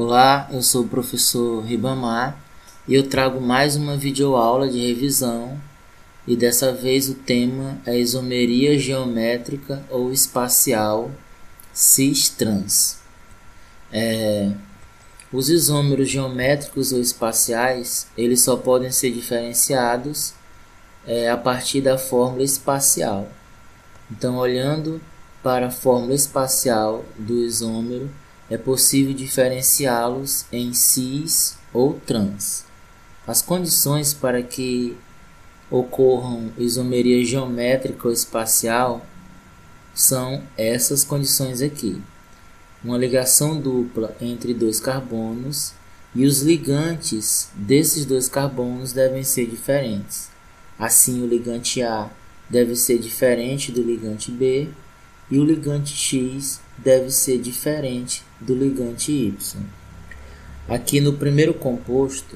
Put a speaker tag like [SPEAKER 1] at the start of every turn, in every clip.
[SPEAKER 1] Olá, eu sou o professor Ribamar e eu trago mais uma videoaula de revisão e dessa vez o tema é isomeria geométrica ou espacial cis-trans. Os isômeros geométricos ou espaciais eles só podem ser diferenciados a partir da fórmula espacial. Então, olhando para a fórmula espacial do isômero, é possível diferenciá-los em cis ou trans. As condições para que ocorram isomeria geométrica ou espacial são essas condições aqui. Uma ligação dupla entre dois carbonos e os ligantes desses dois carbonos devem ser diferentes. Assim, o ligante A deve ser diferente do ligante B e o ligante X deve ser diferente do ligante Y. Aqui no primeiro composto,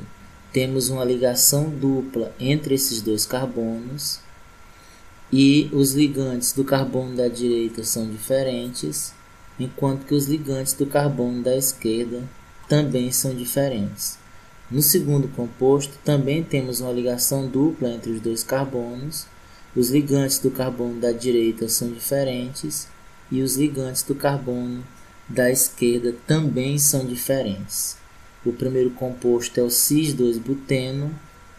[SPEAKER 1] temos uma ligação dupla entre esses dois carbonos e os ligantes do carbono da direita são diferentes, enquanto que os ligantes do carbono da esquerda também são diferentes. No segundo composto, também temos uma ligação dupla entre os dois carbonos. Os ligantes do carbono da direita são diferentes e os ligantes do carbono da esquerda também são diferentes. O primeiro composto é o cis-2-buteno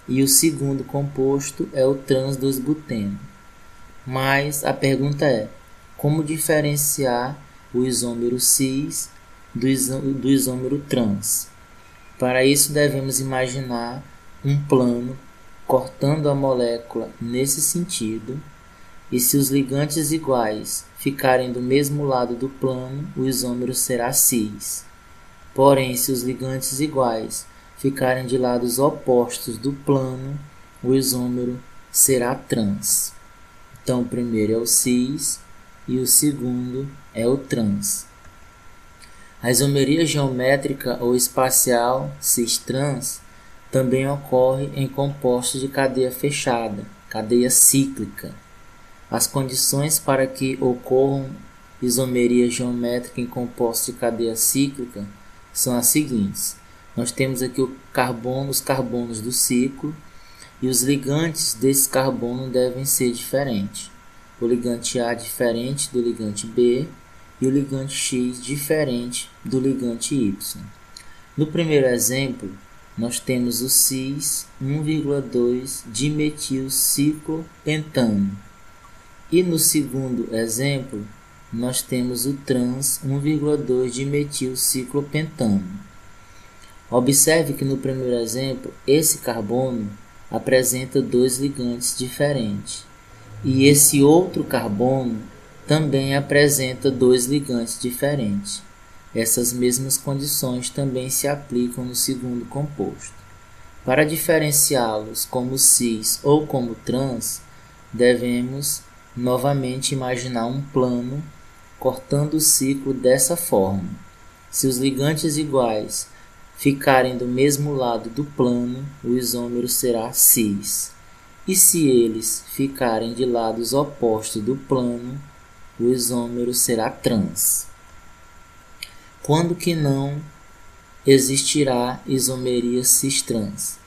[SPEAKER 1] e o segundo composto é o trans-2-buteno. Mas a pergunta é: como diferenciar o isômero cis do isômero trans? Para isso, devemos imaginar um plano cortando a molécula nesse sentido, e se os ligantes iguais ficarem do mesmo lado do plano, o isômero será cis. Porém, se os ligantes iguais ficarem de lados opostos do plano, o isômero será trans. Então, o primeiro é o cis e o segundo é o trans. A isomeria geométrica ou espacial cis-trans também ocorre em compostos de cadeia fechada, cadeia cíclica. As condições para que ocorram isomeria geométrica em compostos de cadeia cíclica são as seguintes. Nós temos aqui os carbonos do ciclo, e os ligantes desse carbono devem ser diferentes. O ligante A diferente do ligante B e o ligante X diferente do ligante Y. No primeiro exemplo, nós temos o cis 1,2 dimetilciclopentano. E no segundo exemplo, nós temos o trans 1,2 dimetilciclopentano. Observe que no primeiro exemplo, esse carbono apresenta dois ligantes diferentes. E esse outro carbono também apresenta dois ligantes diferentes. Essas mesmas condições também se aplicam no segundo composto. Para diferenciá-los como cis ou como trans, devemos novamente imaginar um plano cortando o ciclo dessa forma. Se os ligantes iguais ficarem do mesmo lado do plano, o isômero será cis. E se eles ficarem de lados opostos do plano, o isômero será trans. Quando que não existirá isomeria cis-trans?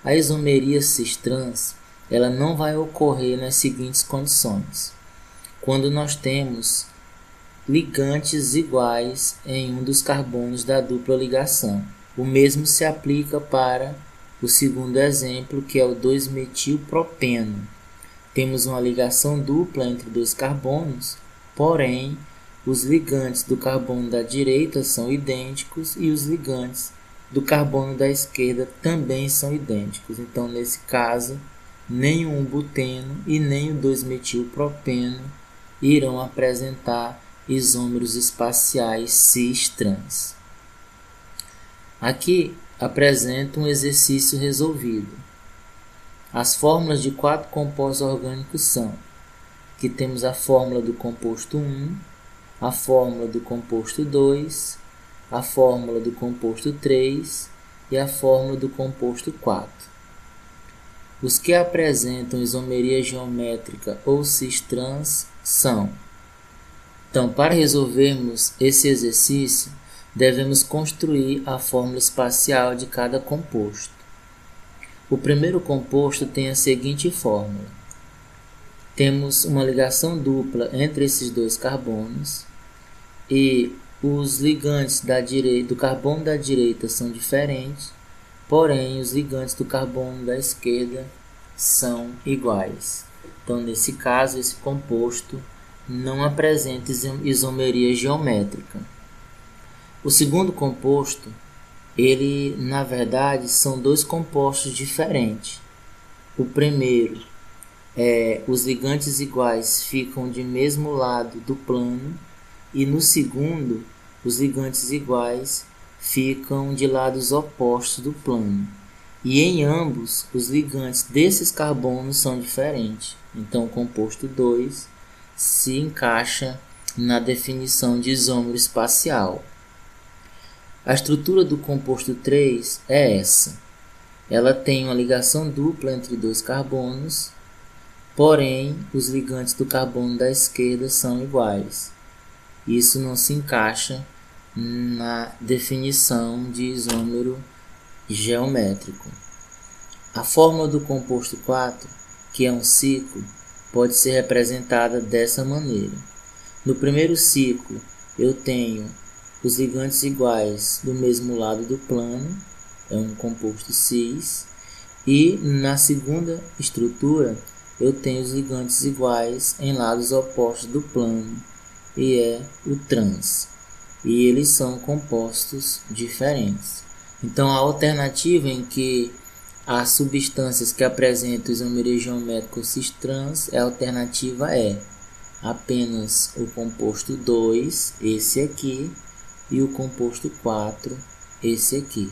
[SPEAKER 1] A isomeria cis-trans ela não vai ocorrer nas seguintes condições. Quando nós temos ligantes iguais em um dos carbonos da dupla ligação. O mesmo se aplica para o segundo exemplo, que é o 2-metilpropeno. Temos uma ligação dupla entre dois carbonos, porém, os ligantes do carbono da direita são idênticos e os ligantes do carbono da esquerda também são idênticos. Então, nesse caso, nem o 1-buteno e nem o 2-metilpropeno irão apresentar isômeros espaciais cis-trans. Aqui apresento um exercício resolvido. As fórmulas de 4 compostos orgânicos são: que temos a fórmula do composto 1, a fórmula do composto 2, a fórmula do composto 3 e a fórmula do composto 4. Os que apresentam isomeria geométrica ou cis-trans são: então, para resolvermos esse exercício, devemos construir a fórmula espacial de cada composto. O primeiro composto tem a seguinte fórmula. Temos uma ligação dupla entre esses dois carbonos e os ligantes do carbono da direita são diferentes, porém os ligantes do carbono da esquerda são iguais. Então, nesse caso, esse composto não apresenta isomeria geométrica. O segundo composto, ele na verdade são dois compostos diferentes. O primeiro os ligantes iguais ficam de mesmo lado do plano, e no segundo os ligantes iguais ficam de lados opostos do plano, e em ambos os ligantes desses carbonos são diferentes. Então o composto 2 se encaixa na definição de isômero espacial. A estrutura do composto 3 é essa. Ela tem uma ligação dupla entre dois carbonos, porém os ligantes do carbono da esquerda são iguais. Isso não se encaixa na definição de isômero geométrico. A fórmula do composto 4, que é um ciclo, pode ser representada dessa maneira. No primeiro ciclo, eu tenho os ligantes iguais do mesmo lado do plano, é um composto cis, e na segunda estrutura eu tenho os ligantes iguais em lados opostos do plano, e é o trans, e eles são compostos diferentes. Então a alternativa em que as substâncias que apresentam isomeria geométrica cis-trans, a alternativa é apenas o composto 2, esse aqui, e o composto 4, esse aqui.